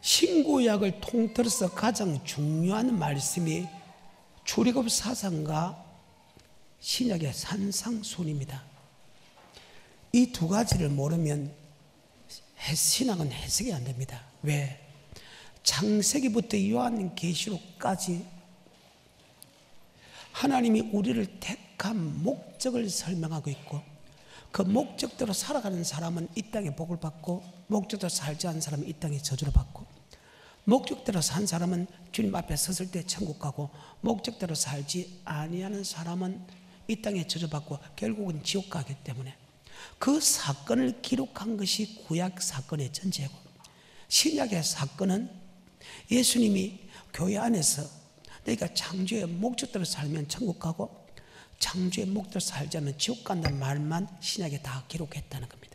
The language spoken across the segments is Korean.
신구약을 통틀어서 가장 중요한 말씀이 출애굽 사상과 신약의 산상순입니다. 이 두 가지를 모르면 신학은 해석이 안 됩니다. 왜? 창세기부터 요한계시록까지 하나님이 우리를 택한 목적을 설명하고 있고, 그 목적대로 살아가는 사람은 이 땅에 복을 받고, 목적대로 살지 않은 사람은 이 땅에 저주를 받고, 목적대로 산 사람은 주님 앞에 섰을 때 천국 가고, 목적대로 살지 아니하는 사람은 이 땅에 저주받고 결국은 지옥 가기 때문에 그 사건을 기록한 것이 구약 사건의 전체고, 신약의 사건은 예수님이 교회 안에서 너희가 창조의 목적대로 살면 천국 가고 창조의 목적대로 살지 않으면 지옥 간다는 말만 신약에 다 기록했다는 겁니다.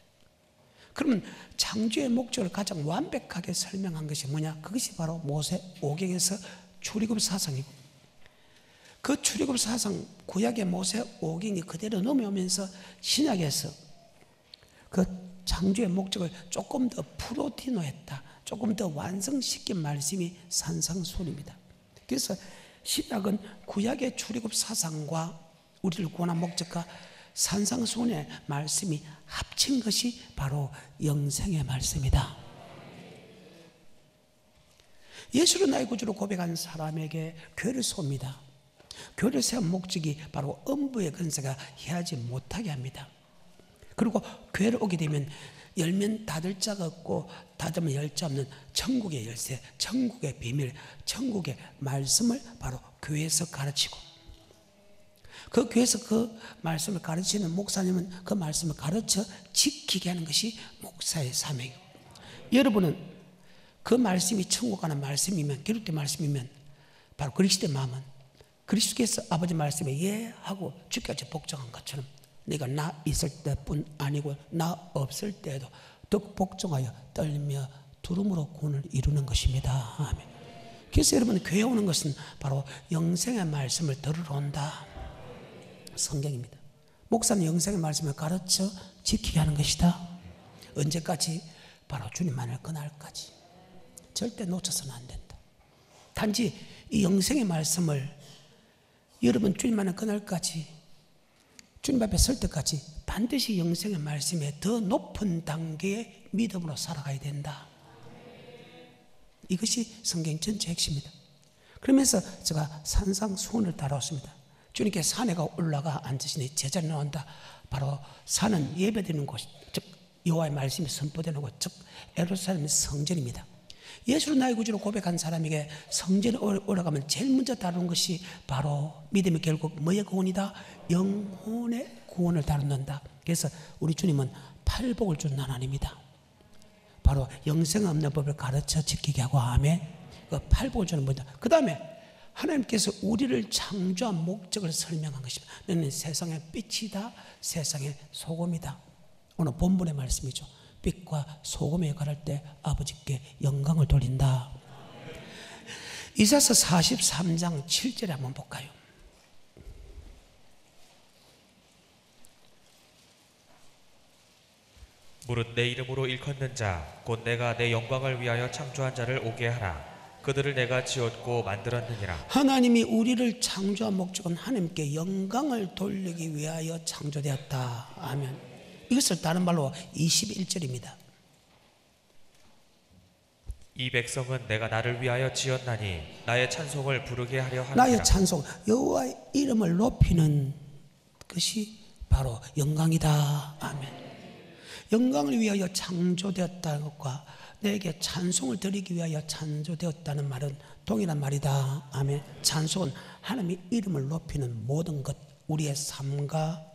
그러면 창조의 목적을 가장 완벽하게 설명한 것이 뭐냐? 그것이 바로 모세오경에서 출애굽 사상이고, 그 출애굽 사상 구약의 모세오경이 그대로 넘어오면서 신약에서 그 창조의 목적을 조금 더 프로티노했다, 조금 더 완성시킨 말씀이 산상순입니다. 그래서 신약은 구약의 출애굽 사상과 우리를 구원한 목적과 산상순의 말씀이 합친 것이 바로 영생의 말씀이다. 예수를 나의 구주로 고백한 사람에게 교회를 세웁니다. 교회를 세운 목적이 바로 음부의 권세가 해하지 못하게 합니다. 그리고 교회를 오게 되면 열면 닫을 자가 없고 닫으면 열 자 없는 천국의 열쇠, 천국의 비밀, 천국의 말씀을 바로 교회에서 가르치고, 그 교회에서 그 말씀을 가르치는 목사님은 그 말씀을 가르쳐 지키게 하는 것이 목사의 사명이고, 여러분은 그 말씀이 천국 가는 말씀이면, 기록된 말씀이면 바로 그리스도의 마음은 그리스도께서 아버지 말씀에 예하고 주께서 복종한 것처럼 네가 나 있을 때뿐 아니고 나 없을 때에도 더욱 복종하여 떨며 두름으로 구원을 이루는 것입니다. 아멘. 그래서 여러분, 교회 오는 것은 바로 영생의 말씀을 들으러 온다. 성경입니다. 목사는 영생의 말씀을 가르쳐 지키게 하는 것이다. 언제까지? 바로 주님만을 그날까지. 절대 놓쳐서는 안 된다. 단지 이 영생의 말씀을 여러분 주님만을 그날까지, 주님 앞에 설 때까지 반드시 영생의 말씀에 더 높은 단계의 믿음으로 살아가야 된다. 이것이 성경 전체 핵심입니다. 그러면서 제가 산상수훈을 다뤘습니다. 주님께 산에 올라가 앉으시니 제자리 나온다. 바로 산은 예배드리는 곳, 즉 여호와의 말씀이 선포되는 곳, 즉 예루살렘의 성전입니다. 예수를 나의 구주로 고백한 사람에게 성전에 올라가면 제일 먼저 다루는 것이 바로 믿음이 결국 뭐의 구원이다? 영혼의 구원을 다룬다. 그래서 우리 주님은 팔복을 준 하나님입니다. 바로 영생 없는 법을 가르쳐 지키게 하고, 아멘. 그 팔복을 주는 분이다. 그 다음에 하나님께서 우리를 창조한 목적을 설명한 것입니다. 너는 세상의 빛이다, 세상의 소금이다. 오늘 본문의 말씀이죠. 빛과 소금의 역할을 할 때 아버지께 영광을 돌린다. 이사야서 43장 7절에 한번 볼까요? 무릇 내 이름으로 일컫는 자 곧 내가 내 영광을 위하여 창조한 자를 오게 하라. 그들을 내가 지었고 만들었느니라. 하나님이 우리를 창조한 목적은 하나님께 영광을 돌리기 위하여 창조되었다. 아멘. 이것을 다른 말로 21절입니다. 이 백성은 내가 나를 위하여 지었나니 나의 찬송을 부르게 하려 하느니라. 나의 찬송, 여호와의 이름을 높이는 것이 바로 영광이다. 아멘. 영광을 위하여 창조되었다는 것과 내게 찬송을 드리기 위하여 창조되었다는 말은 동일한 말이다. 아멘. 찬송은 하나님의 이름을 높이는 모든 것, 우리의 삶과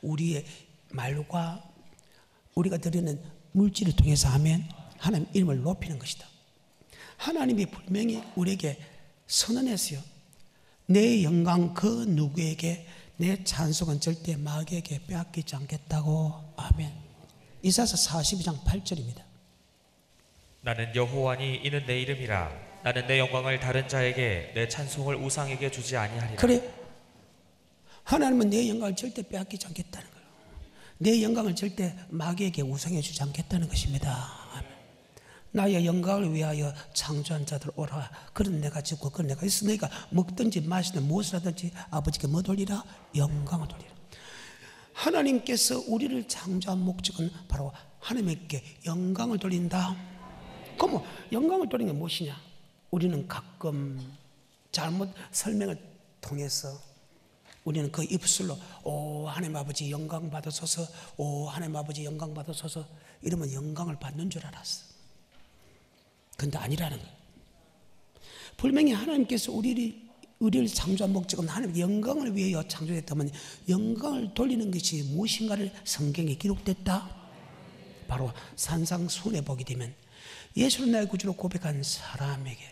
우리의 말과 우리가 드리는 물질을 통해서, 아멘, 하나님 이름을 높이는 것이다. 하나님이 분명히 우리에게 선언했어요. 내 영광 그 누구에게 내 찬송은 절대 마귀에게 빼앗기지 않겠다고. 아멘. 이사야서 42장 8절입니다. 나는 여호와니 이는 내 이름이라. 나는 내 영광을 다른 자에게 내 찬송을 우상에게 주지 아니하리라. 그래, 하나님은 내 영광을 절대 빼앗기지 않겠다는 거예요. 내 영광을 절대 마귀에게 우상해 주지 않겠다는 것입니다. 아멘. 나의 영광을 위하여 창조한 자들 오라. 그런 내가 짓고 그런 내가 있어. 너희가 먹든지 마시든 무엇을 하든지 아버지께 뭐 돌리라? 영광을 돌리라. 하나님께서 우리를 창조한 목적은 바로 하나님께 영광을 돌린다. 그럼 영광을 돌리는 게 무엇이냐? 우리는 가끔 잘못 설명을 통해서 우리는 그 입술로 오 하나님 아버지 영광 받으소서, 오 하나님 아버지 영광 받으소서 이러면 영광을 받는 줄 알았어. 그런데 아니라는 거예요. 분명히 하나님께서 우리를 창조한 목적은 하나님의 영광을 위하여 창조했다면 영광을 돌리는 것이 무엇인가를 성경에 기록됐다. 바로 산상순에 보게 되면 예수를 나의 구주로 고백한 사람에게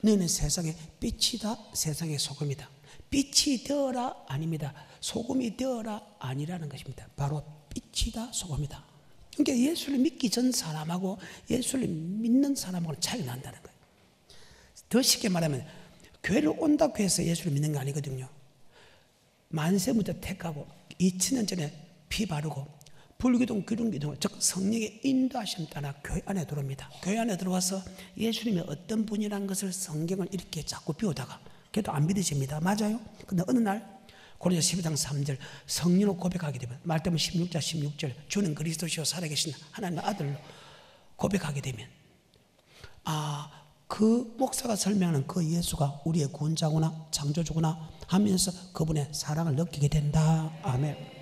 너는 세상의 빛이다, 세상의 소금이다. 빛이 되어라 아닙니다. 소금이 되어라 아니라는 것입니다. 바로 빛이다, 소금이다. 그러니까 예수를 믿기 전 사람하고 예수를 믿는 사람하고는 차이가 난다는 거예요. 더 쉽게 말하면 교회를 온다고 해서 예수를 믿는 게 아니거든요. 만세부터 택하고 2000년 전에 피 바르고 불기둥, 기둥, 즉 성령의 인도하심 따라 교회 안에 들어옵니다. 교회 안에 들어와서 예수님이 어떤 분이라는 것을 성경을 이렇게 자꾸 비우다가 그래도 안 믿어집니다. 맞아요? 근데 어느 날 고린도서 12장 3절 성령으로 고백하게 되면 말씀은 16절 주는 그리스도시요 살아계신 하나님의 아들로 고백하게 되면 그 목사가 설명하는 그 예수가 우리의 구원자구나 창조주구나 하면서 그분의 사랑을 느끼게 된다. 아멘.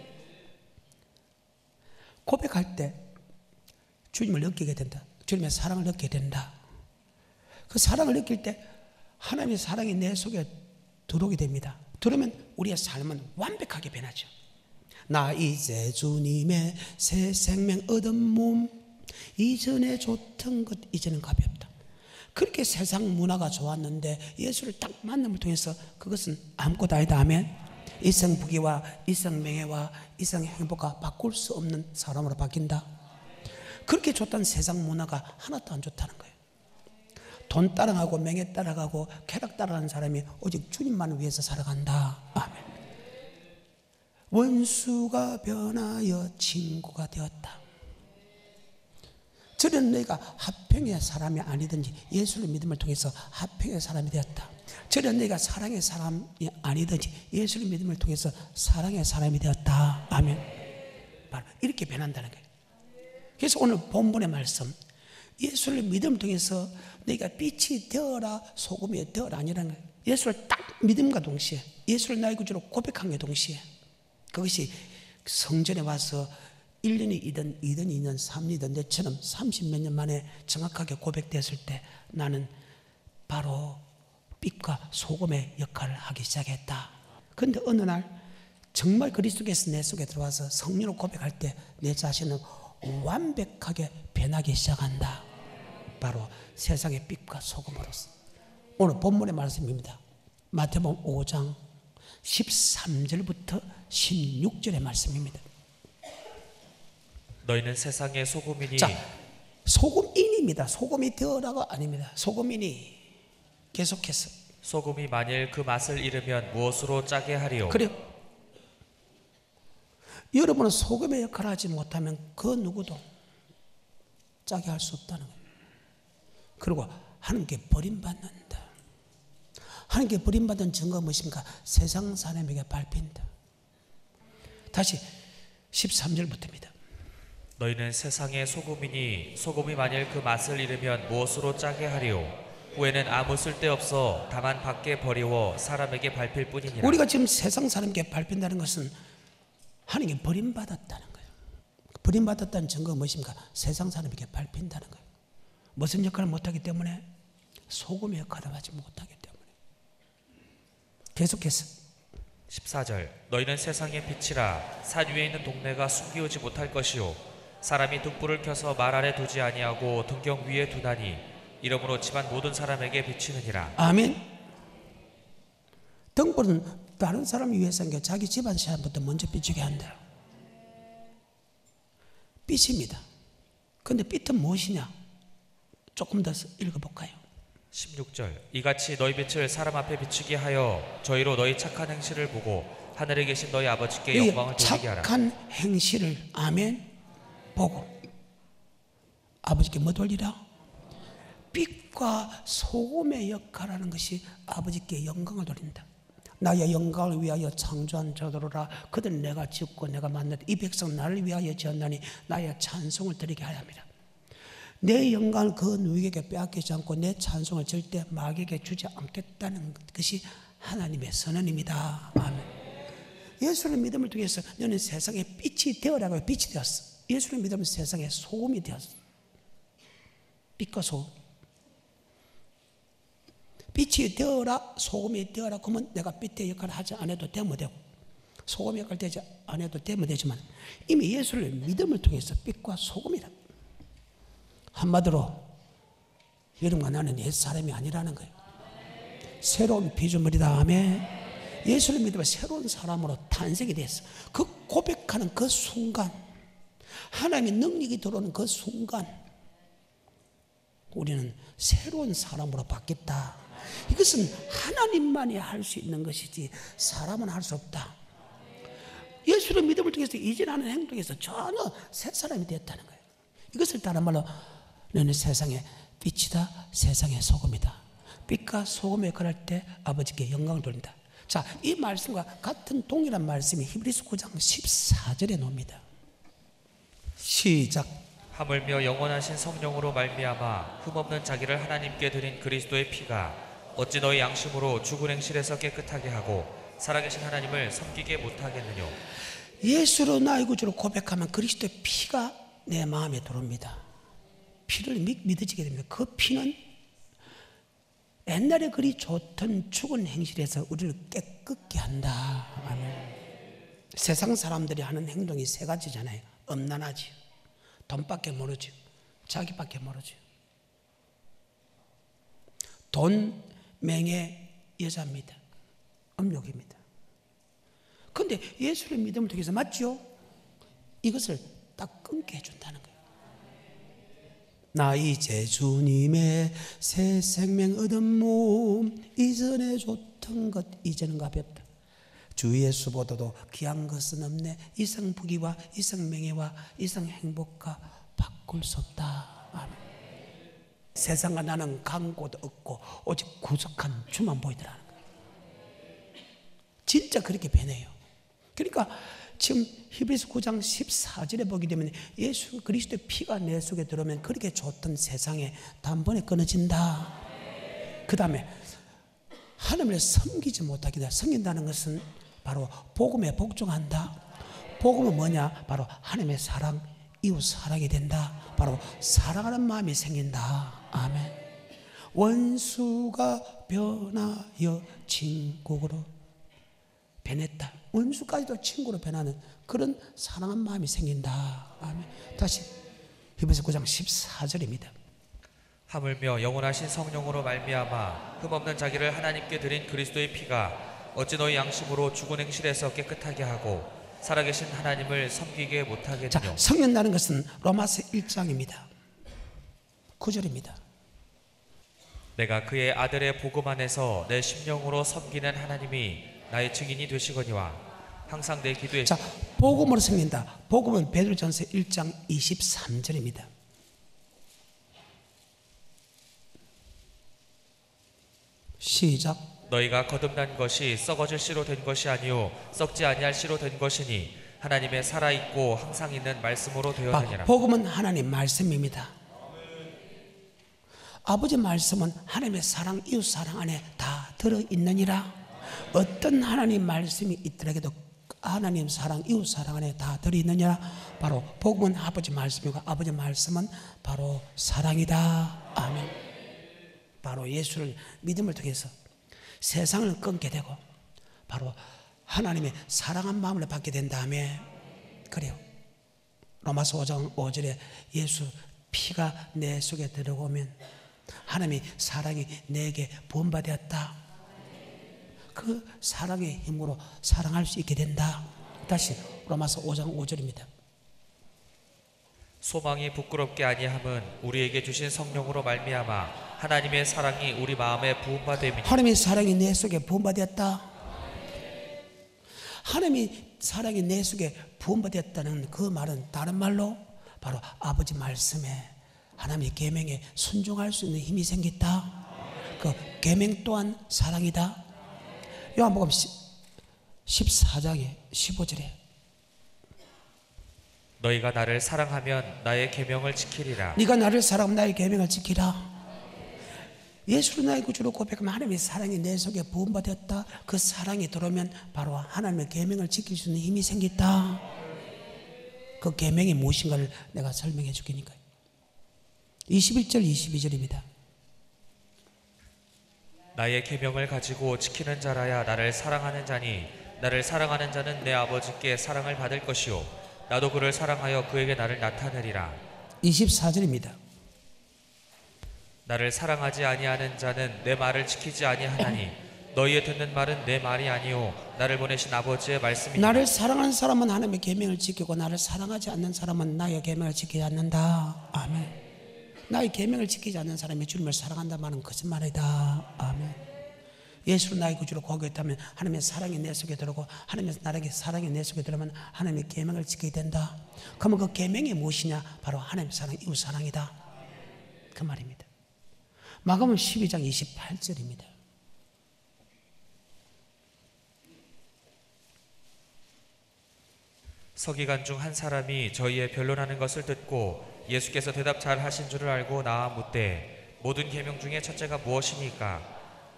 고백할 때 주님을 느끼게 된다. 주님의 사랑을 느끼게 된다. 그 사랑을 느낄 때 하나님의 사랑이 내 속에 들어오게 됩니다. 들으면 우리의 삶은 완벽하게 변하죠. 나 이제 주님의 새 생명 얻은 몸 이전에 좋던 것 이제는 가볍다. 그렇게 세상 문화가 좋았는데 예수를 딱 만남을 통해서 그것은 아무것도 아니다. 아멘. 이성 부귀와 이성 명예와 이성 행복과 바꿀 수 없는 사람으로 바뀐다. 그렇게 좋다는 세상 문화가 하나도 안 좋다는 거예요. 돈 따라가고 명예 따라가고 쾌락 따라가는 사람이 오직 주님만을 위해서 살아간다. 아멘. 원수가 변하여 친구가 되었다. 저는 너희가 화평의 사람이 아니든지 예수를 믿음을 통해서 화평의 사람이 되었다. 저는 너희가 사랑의 사람이 아니든지 예수를 믿음을 통해서 사랑의 사람이 되었다. 아멘. 바로 이렇게 변한다는 거예요. 그래서 오늘 본문의 말씀 예수를 믿음을 통해서 너희가 빛이 되어라 소금이 되어라 아니라는 거예요. 예수를 딱 믿음과 동시에 예수를 나의 구주로 고백한 게 동시에 그것이 성전에 와서 1년이 2년 3년이든 내처럼 30몇 년 만에 정확하게 고백됐을 때 나는 바로 빛과 소금의 역할을 하기 시작했다. 그런데 어느 날 정말 그리스도께서 내 속에 들어와서 성령으로 고백할 때 내 자신은 완벽하게 변하기 시작한다. 바로 세상의 빛과 소금으로서. 오늘 본문의 말씀입니다. 마태복음 5장 13절부터 16절의 말씀입니다. 너희는 세상의 소금이니. 자, 소금인입니다. 소금이 되어라가 아닙니다. 소금인이 계속해서 소금이 만일 그 맛을 잃으면 무엇으로 짜게 하리요? 그래요. 여러분은 소금의 역할을 하지 못하면 그 누구도 짜게 할 수 없다는 거예요. 그리고 하나님께 버림받는다. 하나님께 버림받은 증거가 무엇입니까? 세상 사람에게 밟힌다. 다시 13절부터입니다. 너희는 세상의 소금이니 소금이 만일 그 맛을 잃으면 무엇으로 짜게 하리요? 후에는 아무 쓸데없어 다만 밖에 버리워 사람에게 밟힐 뿐이니라. 우리가 지금 세상 사람에게 밟힌다는 것은 하나님께 버림받았다는 거예요. 버림받았다는 증거가 무엇입니까? 세상 사람에게 밟힌다는 거예요. 무슨 역할을 못하기 때문에? 소금의 역할을 하지 못하기 때문에. 계속해서 14절 너희는 세상의 빛이라. 산 위에 있는 동네가 숨기우지 못할 것이요 사람이 등불을 켜서 말 아래 두지 아니하고 등경 위에 두나니 이러므로 집안 모든 사람에게 비치느니라. 아멘. 등불은 다른 사람을 위해서 게 자기 집안 사람부터 먼저 비추게 한다. 빛입니다. 그런데 빛은 무엇이냐? 조금 더 읽어볼까요? 16절 이같이 너희 빛을 사람 앞에 비추게 하여 저희로 너희 착한 행실을 보고 하늘에 계신 너희 아버지께 영광을 돌리게 하라. 착한 행실을 아멘 보고 아버지께 뭐 돌리라? 빛과 소금의 역할하는 것이 아버지께 영광을 돌린다. 나의 영광을 위하여 창조한 저더러라. 그들 내가 짓고 내가 만났다. 이 백성 나를 위하여 지었나니 나의 찬송을 드리게 하려 합니다. 내 영광을 그 누구에게 빼앗기지 않고 내 찬송을 절대 마귀에게 주지 않겠다는 것이 하나님의 선언입니다. 아멘. 예수를 믿음을 통해서 너는 세상에 빛이 되어라고. 빛이 되었어. 예수를 믿으면 세상에 소금이 되었어. 빛과 소금. 빛이 되어라, 소금이 되어라. 그러면 내가 빛의 역할을 하지 않아도 되면 되고, 소금 역할을 되지 않아도 되면 되지만, 이미 예수를 믿음을 통해서 빛과 소금이다. 한마디로 여러분과 나는 옛 사람이 아니라는 거예요. 새로운 피조물이다. 아멘. 예수를 믿으면 새로운 사람으로 탄생이 됐어. 그 고백하는 그 순간, 하나님의 능력이 들어오는 그 순간, 우리는 새로운 사람으로 바뀌었다. 이것은 하나님만이 할 수 있는 것이지 사람은 할 수 없다. 예수를 믿음을 통해서 이전하는 행동에서 전혀 새 사람이 되었다는 거예요. 이것을 다른 말로 너는 세상의 빛이다, 세상의 소금이다. 빛과 소금의 역할을 할 때 아버지께 영광을 돌린다. 자, 이 말씀과 같은 동일한 말씀이 히브리서 9장 14절에 나옵니다. 시작. 하물며 영원하신 성령으로 말미암아 흠없는 자기를 하나님께 드린 그리스도의 피가 어찌 너희 양심으로 죽은 행실에서 깨끗하게 하고 살아계신 하나님을 섬기게 못하겠느냐. 예수로 나의 구주로 고백하면 그리스도의 피가 내 마음에 들어옵니다. 피를 믿어지게 됩니다. 그 피는 옛날에 그리 좋던 죽은 행실에서 우리를 깨끗게 한다. 아멘. 세상 사람들이 하는 행동이 세 가지잖아요. 음란하지, 돈밖에 모르지, 자기밖에 모르지. 돈, 명예, 여자입니다. 음욕입니다. 그런데 예수를 믿음을 통해서 맞죠? 이것을 딱 끊게 해준다는 거예요. 나 이제 주님의 새 생명 얻은 몸, 이전에 좋던 것 이제는 가볍다. 주 예수보다도 귀한 것은 없네. 이상 부귀와 이상 명예와 이상 행복과 바꿀 수 없다. 아멘. 세상과 나는 광고도 없고 오직 구속한 주만 보이더라는 거예요. 진짜 그렇게 변해요. 그러니까 지금 히브리서 9장 14절에 보게 되면 예수 그리스도의 피가 내 속에 들어오면 그렇게 좋던 세상에 단번에 끊어진다. 그 다음에 하나님을 섬기지 못하게 돼. 섬긴다는 것은 바로 복음에 복종한다. 복음은 뭐냐? 바로 하나님의 사랑, 이웃 사랑이 된다. 바로 사랑하는 마음이 생긴다. 아멘. 원수가 변하여 친구로 변했다. 원수까지도 친구로 변하는 그런 사랑한 마음이 생긴다. 아멘. 다시 히브리서 9장 14절입니다. 하물며 영원하신 성령으로 말미암아 흠없는 자기를 하나님께 드린 그리스도의 피가 어찌 너희 양심으로 죽은 행실에서 깨끗하게 하고 살아계신 하나님을 섬기게 못하겠느냐. 자, 섬긴다는 것은 로마서 1장입니다. 9절입니다. 내가 그의 아들의 복음 안에서 내 심령으로 섬기는 하나님이 나의 증인이 되시거니와 항상 내 기도에. 자, 복음으로 섬긴다. 복음은 베드로전서 1장 23절입니다. 시작. 너희가 거듭난 것이 썩어질 씨로 된 것이 아니요 썩지 아니할 씨로 된 것이니 하나님의 살아있고 항상 있는 말씀으로 되었느니라. 복음은 하나님 말씀입니다. 아버지 말씀은 하나님의 사랑, 이웃 사랑 안에 다 들어있느니라. 어떤 하나님 말씀이 있더라도 하나님 사랑, 이웃 사랑 안에 다 들어있느냐. 바로 복음은 아버지 말씀이고 아버지 말씀은 바로 사랑이다. 아멘. 바로 예수를 믿음을 통해서 세상을 끊게 되고 바로 하나님의 사랑한 마음을 받게 된 다음에 그래요. 로마서 5장 5절에 예수 피가 내 속에 들어오면 하나님의 사랑이 내게 부음받았다. 그 사랑의 힘으로 사랑할 수 있게 된다. 다시 로마서 5장 5절입니다. 소망이 부끄럽게 아니함은 우리에게 주신 성령으로 말미암아 하나님의 사랑이 우리 마음에 부음받음이니. 하나님의 사랑이 내 속에 부음받았다. 하나님의 사랑이 내 속에 부음받았다는 그 말은 다른 말로 바로 아버지 말씀에 하나님의 계명에 순종할 수 있는 힘이 생겼다. 그 계명 또한 사랑이다. 요한복음 14장에 15절에 너희가 나를 사랑하면 나의 계명을 지키리라. 네가 나를 사랑하면 나의 계명을 지키라. 예수를 나의 구주로 고백하면 하나님의 사랑이 내 속에 부음받았다. 그 사랑이 들어오면 바로 하나님의 계명을 지킬 수 있는 힘이 생겼다. 그 계명이 무엇인가를 내가 설명해 주기니까요. 21절 22절입니다. 나의 계명을 가지고 지키는 자라야 나를 사랑하는 자니 나를 사랑하는 자는 내 아버지께 사랑을 받을 것이요 나도 그를 사랑하여 그에게 나를 나타내리라. 24절입니다. 나를 사랑하지 아니하는 자는 내 말을 지키지 아니하나니 너희의 듣는 말은 내 말이 아니요 나를 보내신 아버지의 말씀이니라. 나를 사랑하는 사람은 하나님의 계명을 지키고 나를 사랑하지 않는 사람은 나의 계명을 지키지 않는다. 아멘. 나의 계명을 지키지 않는 사람이 주님을 사랑한다 말은 거짓말이다. 아멘. 예수를 나의 구주로 고백했다면 하나님의 사랑이 내 속에 들어오고 하나님의 나에게 사랑이 내 속에 들어오면 하나님의 계명을 지키게 된다. 그러면 그 계명이 무엇이냐? 바로 하나님의 사랑, 이웃 사랑이다. 그 말입니다. 마가복음 12장 28절입니다. 서기관 중 한 사람이 저희의 변론하는 것을 듣고 예수께서 대답 잘 하신 줄을 알고 나와 묻되 모든 계명 중에 첫째가 무엇이니까?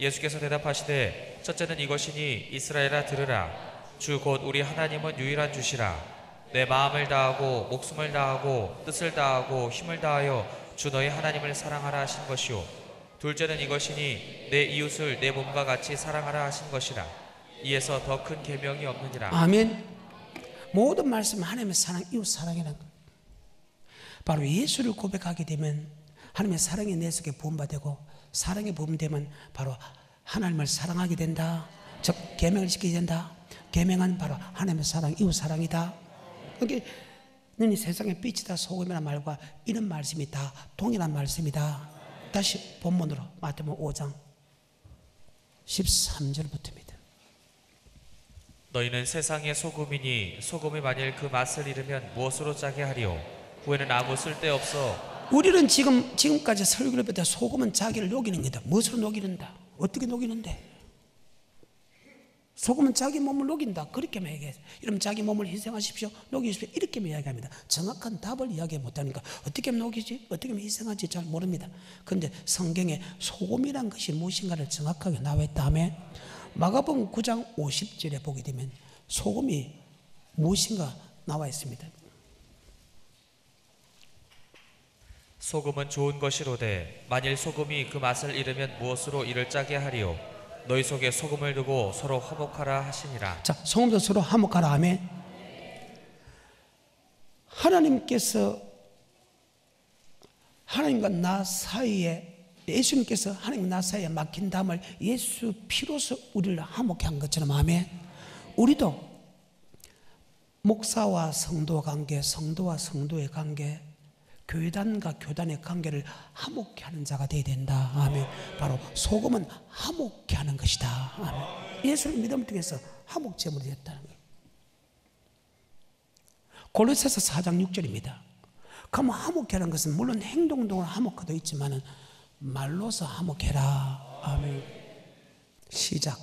예수께서 대답하시되 첫째는 이것이니 이스라엘아 들으라. 주 곧 우리 하나님은 유일한 주시라. 내 마음을 다하고 목숨을 다하고 뜻을 다하고 힘을 다하여 주 너희 하나님을 사랑하라 하신 것이요 둘째는 이것이니 내 이웃을 내 몸과 같이 사랑하라 하신 것이라. 이에서 더 큰 계명이 없느니라. 아멘. 모든 말씀 하나님의 사랑, 이웃 사랑이라는 것. 바로 예수를 고백하게 되면 하나님의 사랑이 내 속에 부음받고 사랑이 부음되면 바로 하나님을 사랑하게 된다. 즉 계명을 지키게 된다. 계명은 바로 하나님의 사랑, 이웃 사랑이다. 그러니까 너희 세상의 빛이다 소금이라는 말과 이런 말씀이 다 동일한 말씀이다. 다시 본문으로 마태복음 5장 13절부터입니다. 너희는 세상의 소금이니 소금이 만일 그 맛을 잃으면 무엇으로 짜게 하리요? 후에는 아무 쓸데없어. 우리는 지금까지 설교를 볼 때 소금은 자기를 녹이는 거다. 무엇으로 녹이는다? 어떻게 녹이는데? 소금은 자기 몸을 녹인다. 그렇게만 얘기해요. 이러면 자기 몸을 희생하십시오. 녹이십시오. 이렇게만 이야기합니다. 정확한 답을 이야기 못하니까 어떻게 하면 녹이지? 어떻게 하면 희생하지? 잘 모릅니다. 그런데 성경에 소금이란 것이 무엇인가를 정확하게 나와 있다며 마가복음 9장 50절에 보게 되면 소금이 무엇인가 나와 있습니다. 소금은 좋은 것이로되 만일 소금이 그 맛을 잃으면 무엇으로 이를 짜게 하리요? 너희 속에 소금을 두고 서로 화목하라 하시니라. 자, 소금도 서로 화목하라 하며 하나님께서 하나님과 나 사이에 예수님께서 하나님과 나 사이에 막힌 담을 예수 피로서 우리를 화목케 한 것처럼 아멘. 우리도 목사와 성도 관계, 성도와 성도의 관계, 교단과 교단의 관계를 화목케 하는 자가 되어야 된다. 아멘. 바로 소금은 화목케 하는 것이다. 아멘. 예수를 믿음을 통해서 화목 제물이 됐다는 거예요. 골로새서 4장 6절입니다. 그러면 화목케 하는 것은 물론 행동으로 화목도 있지만은 말로서 화목해라. 아멘. 시작.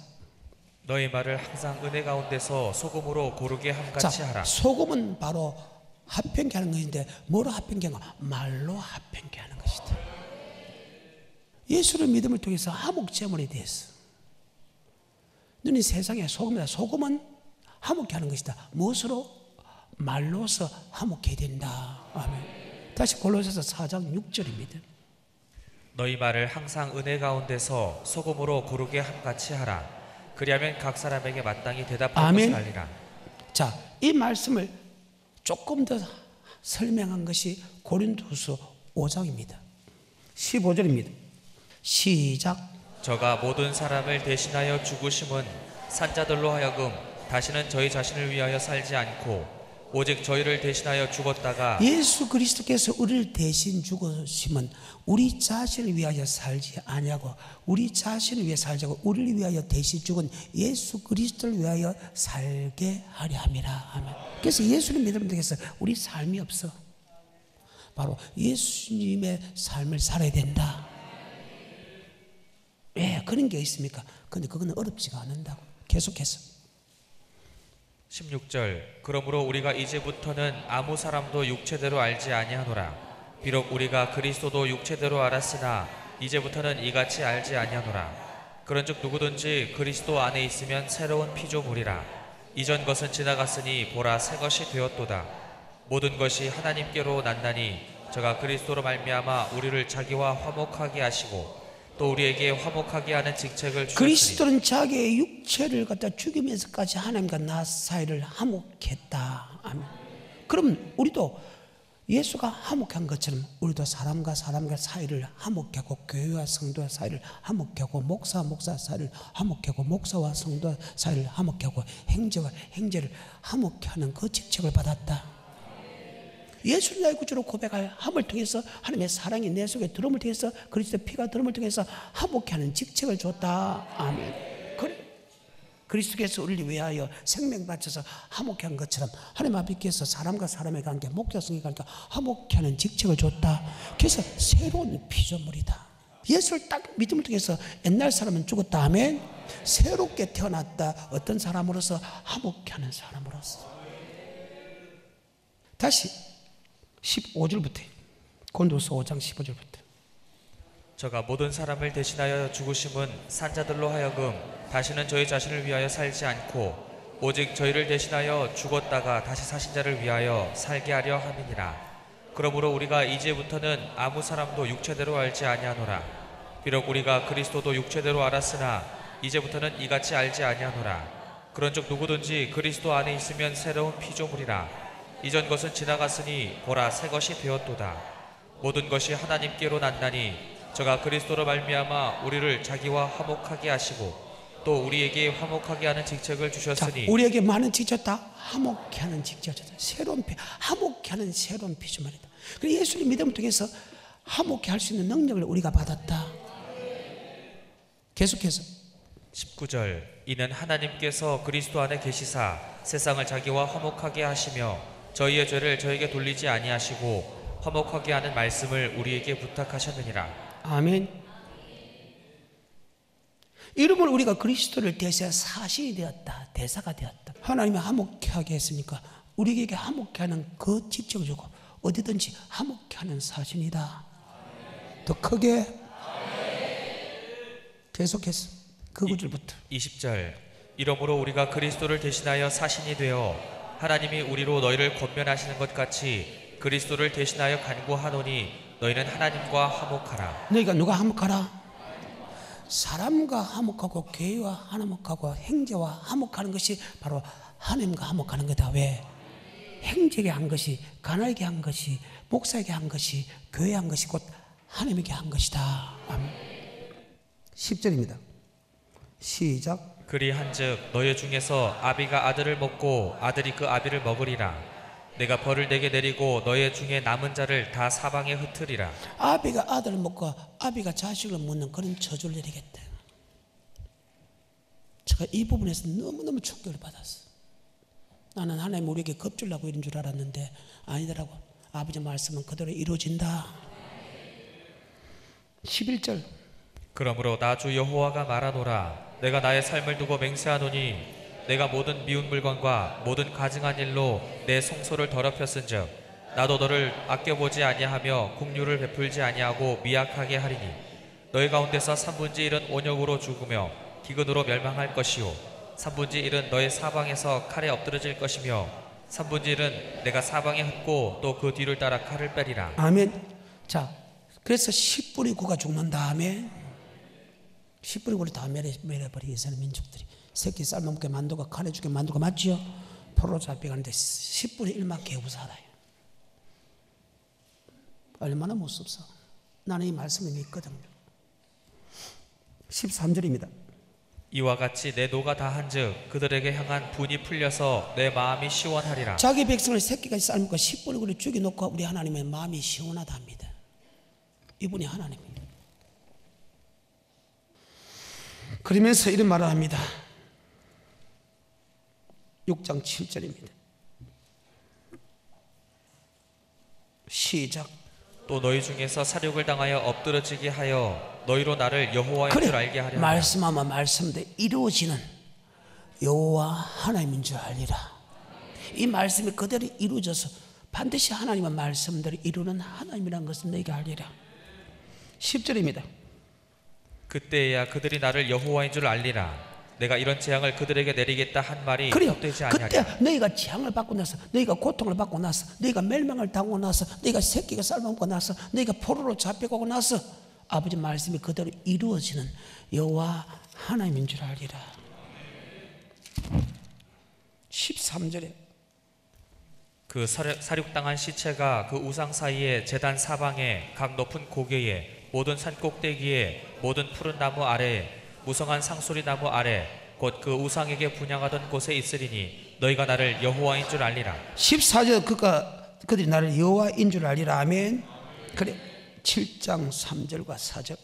너희 말을 항상 은혜 가운데서 소금으로 고르게 함같이 하라. 소금은 바로 합평케 하는 것인데 뭐로 합평케 하는 거? 말로 합평케 하는 것이다. 예수를 믿음을 통해서 화목 제물이 됐어. 너는 세상에 소금이다. 소금은 화목케 하는 것이다. 무엇으로? 말로서 화목해야 된다. 아멘. 다시 골로새서 4장 6절입니다. 너희 말을 항상 은혜 가운데서 소금으로 고르게 함같이 하라. 그리하면 각 사람에게 마땅히 대답할 것을 알리라. 자, 이 말씀을 조금 더 설명한 것이 고린도후서 5장입니다. 15절입니다. 시작. 저가 모든 사람을 대신하여 죽으심은 산자들로 하여금 다시는 저희 자신을 위하여 살지 않고 오직 저희를 대신하여 죽었다가 예수 그리스도께서 우리를 대신 죽으심은 우리 자신을 위하여 살지 아니하고 우리 자신을 위해 살지 않고 우리를 위하여 대신 죽은 예수 그리스도를 위하여 살게 하려 함이라. 아멘. 그래서 예수를 믿으면 되겠어. 우리 삶이 없어. 바로 예수님의 삶을 살아야 된다. 왜 그런 게 있습니까? 근데 그거는 어렵지가 않는다고. 계속해서 16절 그러므로 우리가 이제부터는 아무 사람도 육체대로 알지 아니하노라. 비록 우리가 그리스도도 육체대로 알았으나 이제부터는 이같이 알지 아니하노라. 그런즉 누구든지 그리스도 안에 있으면 새로운 피조물이라. 이전 것은 지나갔으니 보라 새 것이 되었도다. 모든 것이 하나님께로 났나니 저가 그리스도로 말미암아 우리를 자기와 화목하게 하시고 또 우리에게 화목하게 하는 직책을 주셨으니 그리스도는 자기의 육체를 갖다 죽이면서까지 하나님과 나 사이를 화목했다. 아멘. 그럼 우리도 예수가 화목한 것처럼 우리도 사람과 사이를 화목하고 교회와 성도와 사이를 화목하고 목사와 목사 사이를 화목하고 목사와 성도와 사이를 화목하고 형제와 형제를 화목하는 그 직책을 받았다. 예수를 나의 구주로 고백할 함을 통해서 하나님의 사랑이 내 속에 들어옴을 통해서 그리스도의 피가 들어옴을 통해서 화목케 하는 직책을 줬다. 아멘. 그리스도께서 우리를 위하여 생명 바쳐서 화목케 한 것처럼 하나님 아버지께서 사람과 사람의 관계, 목자성의 관계 화목케 하는 직책을 줬다. 그래서 새로운 피조물이다. 예수를 딱 믿음을 통해서 옛날 사람은 죽었다. 아멘. 새롭게 태어났다. 어떤 사람으로서? 화목케 하는 사람으로서. 다시 15절부터 고린도서 5장 15절부터 저가 모든 사람을 대신하여 죽으심은 산자들로 하여금 다시는 저희 자신을 위하여 살지 않고 오직 저희를 대신하여 죽었다가 다시 사신 자를 위하여 살게 하려 함이니라. 그러므로 우리가 이제부터는 아무 사람도 육체대로 알지 아니하노라. 비록 우리가 그리스도도 육체대로 알았으나 이제부터는 이같이 알지 아니하노라. 그런즉 누구든지 그리스도 안에 있으면 새로운 피조물이라. 이전 것은 지나갔으니 보라 새 것이 되었도다. 모든 것이 하나님께로 났나니 저가 그리스도로 말미암아 우리를 자기와 화목하게 하시고 또 우리에게 화목하게 하는 직책을 주셨으니. 자, 우리에게 많은 직책 다 화목케 하는 직책이다. 새로운 화목케 하는 새로운 피조물이다. 그래서 예수님 믿음을 통해서 화목케 할 수 있는 능력을 우리가 받았다. 계속해서 19절 이는 하나님께서 그리스도 안에 계시사 세상을 자기와 화목하게 하시며 저희의 죄를 저에게 돌리지 아니하시고 화목하게 하는 말씀을 우리에게 부탁하셨느니라. 아멘. 이름을 우리가 그리스도를 대신해 사신이 되었다. 대사가 되었다. 하나님이 화목케 하게 했으니까 우리에게 화목케 하는 그 직책을 주고 어디든지 화목케 하는 사신이다. 더 크게 계속해서 그 구절부터 20절 이러므로 우리가 그리스도를 대신하여 사신이 되어 하나님이 우리로 너희를 권면하시는 것 같이 그리스도를 대신하여 간구하노니 너희는 하나님과 화목하라. 너희가 누가 화목하라? 사람과 화목하고 교회와 화목하고 형제와 화목하는 것이 바로 하나님과 화목하는 거다. 왜? 형제에게 한 것이, 가나에게 한 것이, 목사에게 한 것이, 교회에 한 것이 곧 하나님에게 한 것이다. 10절입니다. 시작. 그리한즉 너희 중에서 아비가 아들을 먹고 아들이 그 아비를 먹으리라. 내가 벌을 내게 내리고 너희 중에 남은 자를 다 사방에 흩으리라. 아비가 아들을 먹고 아비가 자식을 먹는 그런 저주를 내리겠다. 제가 이 부분에서 너무너무 충격을 받았어. 나는 하나님 우리에게 겁주려고 이런 줄 알았는데 아니더라고. 아버지 말씀은 그대로 이루어진다. 11절. 그러므로 나 주 여호와가 말하노라. 내가 나의 삶을 두고 맹세하노니 내가 모든 미운 물건과 모든 가증한 일로 내 송소를 더럽혔은즉 나도 너를 아껴보지 아니하며 긍휼을 베풀지 아니하고 미약하게 하리니 너희 가운데서 3분의 1은 온역으로 죽으며 기근으로 멸망할 것이요 3분의 1은 너희 사방에서 칼에 엎드러질 것이며 3분의 1은 내가 사방에 흩고 또 그 뒤를 따라 칼을 빼리라. 아멘. 자, 그래서 10분의 9가 죽는 다음에 10분의 9를 다 멸해버리기 위해서는 민족들이 새끼 삶아먹게 만두가 칼에 죽게 만두가 맞지요? 포로 잡혀가는데 10분의 1만 개고 살아요. 얼마나 무섭소. 나는 이 말씀을 믿거든요. 13절입니다. 이와 같이 내 노가 다한즉 그들에게 향한 분이 풀려서 내 마음이 시원하리라. 자기 백성을 새끼까지 삶고 10분의 9를 죽여놓고 우리 하나님의 마음이 시원하다 합니다. 이분이 하나님입니다. 그러면서 이런 말을 합니다. 6장 7절입니다. 시작. 또 너희 중에서 사륙을 당하여 엎드러지게 하여 너희로 나를 여호와인 줄 알게 하려 함이라. 말씀하면 말씀대로 이루어지는 여호와 하나님인 줄 알리라. 이 말씀이 그대로 이루어져서 반드시 하나님의 말씀대로 이루는 하나님이라는 것을 너희가 알리라. 10절입니다. 그때야 그들이 나를 여호와인 줄 알리라. 내가 이런 재앙을 그들에게 내리겠다 한 말이 그래요. 헛되지 아니하리라. 그때 너희가 재앙을 받고 나서, 너희가 고통을 받고 나서, 너희가 멸망을 당하고 나서, 너희가 새끼가 삶아먹고 나서, 너희가 포로로 잡혀가고 나서 아버지 말씀이 그대로 이루어지는 여호와 하나님인 줄 알리라. 13절에 그 사륙당한 시체가 그 우상 사이에 제단 사방에 각 높은 고개에 모든 산 꼭대기에 모든 푸른 나무 아래에 무성한 상수리 나무 아래 곧 그 우상에게 분향하던 곳에 있으리니 너희가 나를 여호와인 줄 알리라. 14절 그들이 나를 여호와인 줄 알리라. 아멘. 그래 7장 3절과 4절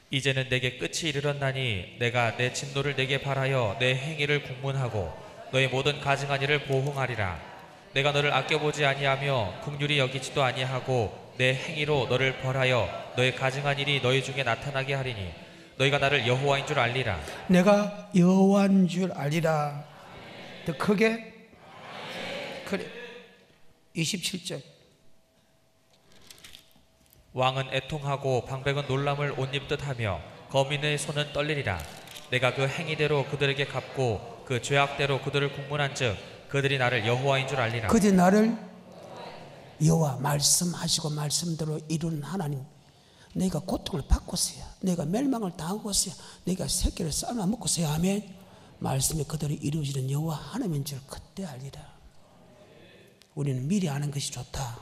이제는 내게 끝이 이르렀나니 내가 내 진노를 내게 발하여 내 행위를 국문하고 너의 모든 가증한 일을 보응하리라. 내가 너를 아껴보지 아니하며 긍휼히 여기지도 아니하고 내 행위로 너를 벌하여 너의 가증한 일이 너희 중에 나타나게 하리니 너희가 나를 여호와인 줄 알리라. 내가 여호와인 줄 알리라. 더 크게. 그래 27절 왕은 애통하고 방백은 놀람을 옷 입듯 하며 거민의 손은 떨리리라. 내가 그 행위대로 그들에게 갚고 그 죄악대로 그들을 국문한 즉 그들이 나를 여호와인 줄 알리라. 그들이 나를 여호와 말씀하시고 말씀대로 이루는 하나님. 너희가 고통을 받고서야, 너희가 멸망을 당하고서야, 너희가 새끼를 삶아 먹고서야 아멘. 말씀이 그대로 이루어지는 여호와 하나님인 줄 그때 알리라. 우리는 미리 아는 것이 좋다.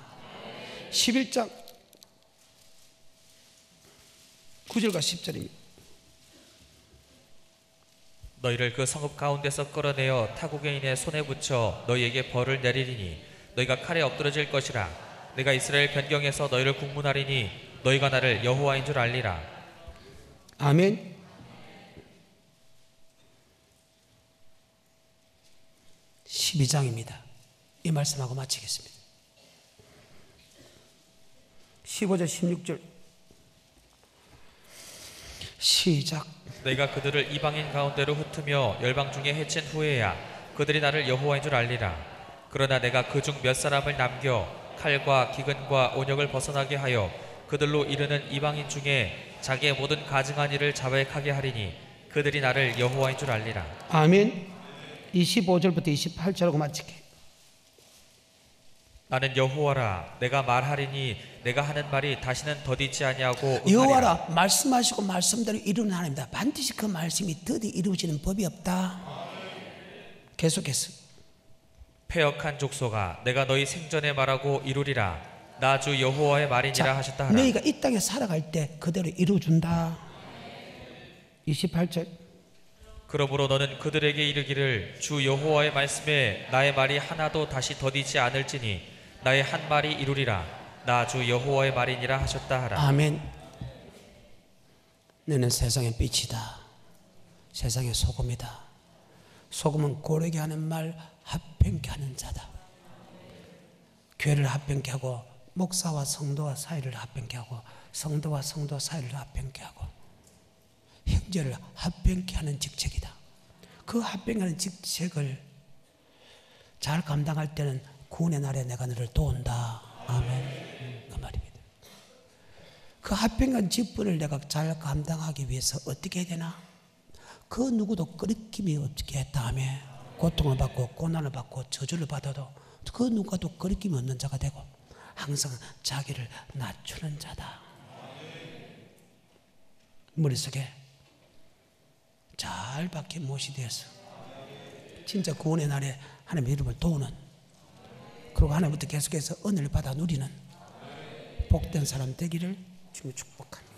11장 9절과 10절입니다. 너희를 그 성읍 가운데서 끌어내어 타국인의 손에 붙여 너희에게 벌을 내리리니 너희가 칼에 엎드러질 것이라. 내가 이스라엘 변경에서 너희를 국문하리니 너희가 나를 여호와인 줄 알리라. 아멘. 12장입니다. 이 말씀하고 마치겠습니다. 15절 16절 시작. 내가 그들을 이방인 가운데로 흩으며 열방 중에 해친 후에야 그들이 나를 여호와인 줄 알리라. 그러나 내가 그중 몇 사람을 남겨 칼과 기근과 온역을 벗어나게 하여 그들로 이르는 이방인 중에 자기의 모든 가증한 일을 자백하게 하리니 그들이 나를 여호와인 줄 알리라. 아멘. 25절부터 28절하고 마칠게. 나는 여호와라. 내가 말하리니 내가 하는 말이 다시는 더디지 아니하고 여호와라. 말씀하시고 말씀대로 이루는 하나님이다. 반드시 그 말씀이 더디 이루어지는 법이 없다. 계속해서 패역한 족속아 내가 너희 생전에 말하고 이루리라. 나 주 여호와의 말이니라 하셨다 하라. 너희가 이 땅에 살아갈 때 그대로 이루어준다. 28절 그러므로 너는 그들에게 이르기를 주 여호와의 말씀에 나의 말이 하나도 다시 더디지 않을지니 나의 한 말이 이루리라. 나 주 여호와의 말이니라 하셨다 하라. 아멘. 너는 세상의 빛이다. 세상의 소금이다. 소금은 고르게 하는 말 합평케 하는 자다. 교회를 합평케 하고 목사와 성도와 사이를 합평케 하고 성도와 성도 사이를 합평케 하고 형제를 합평케 하는 직책이다. 그 합평하는 직책을 잘 감당할 때는 구원의 날에 내가 너를 도운다. 아멘. 그 말입니다. 그 합평한 직분을 내가 잘 감당하기 위해서 어떻게 해야 되나? 그 누구도 끄리낌이 없게 했다 하며 고통을 받고 고난을 받고 저주를 받아도 그 누구도 끄리낌이 없는 자가 되고 항상 자기를 낮추는 자다. 머릿속에 잘 박힌 못이 되어서 진짜 구원의 날에 하나님의 이름을 도우는, 그리고 하나님부터 계속해서 은혜를 받아 누리는 복된 사람 되기를 주님 축복합니다.